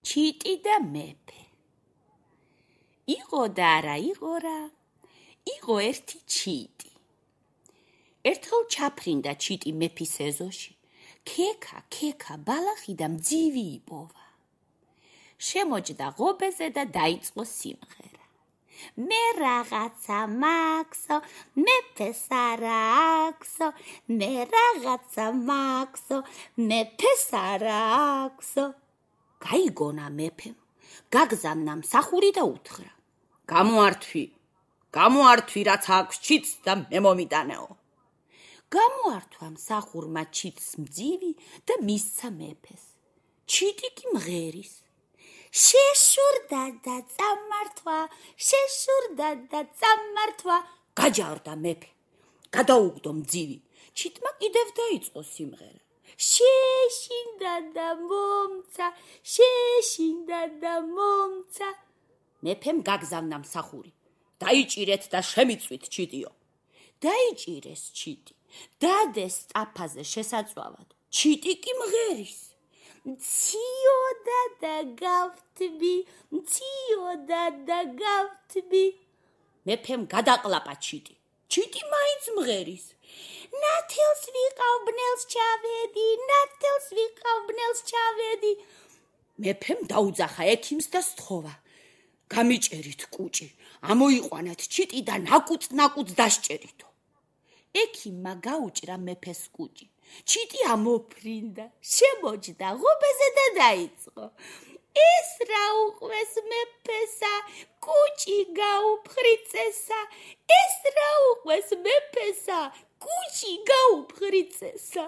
ჩიტი და მეფე. იყო და არა იყო რა, იყო ერთი ჩიტი. ერთხელ ჩაფრინდა ჩიტი მეფის ეზოში, ქექა ბალახი და მძივი იპოვა. შემოჯდა ღობეზე და დაიწყო სიმღერა. მე რაღაცა მაქსო, მეფეს არა აქვსო, მე რაღაცა მაქსო, მეფეს არა აქვსო. გაიგონა მეფემ, გაგზავნა მსახური და უთხრა. გამოართვი, რაც აქვს ჩიტს და მე მომიტანეო. გამოართვა მსახურმა ჩიტს მძივი და მისცა მეფეს. ჩიტი კი მღერის. შეშურდა და წამართვა, გაჯარდა მეფე, გადაუგდო მძივი. ჩიტმა კიდევ დაიწყო სიმღერა. შეშინდა და მომცა. მეფემ გაგზავნა მსახური. დაიჭირეთ და შემიწვით ჩიტიო. დაიჭირეს ჩიტი, დადეს სტაფაზე შესაწვავად. ჩიტი კი მღერის. მციოდა და გავთბი. მეფემ გადაყლაპა ჩიტი. ჩიტი მაინც მღერის. ნათელს ვიყავ ბნელს ჩავედი. მეფემ დაუძახა ექიმს და სთხოვა. გამიჭერით კუჭი, ამოიყვანეთ ჩიტი და ნაკუწ დასჭერითო. ექიმმა გაუჭრა მეფეს კუჭი. ჩიტი ამოფრინდა, შემოჯდა ღობეზე და დაიწყო. ეს რა უყვეს მეფესა, კუჭი გაუფხრიწესა. ეს რა უყვეს მეფესა, კუჭი გაუფხრიწესა.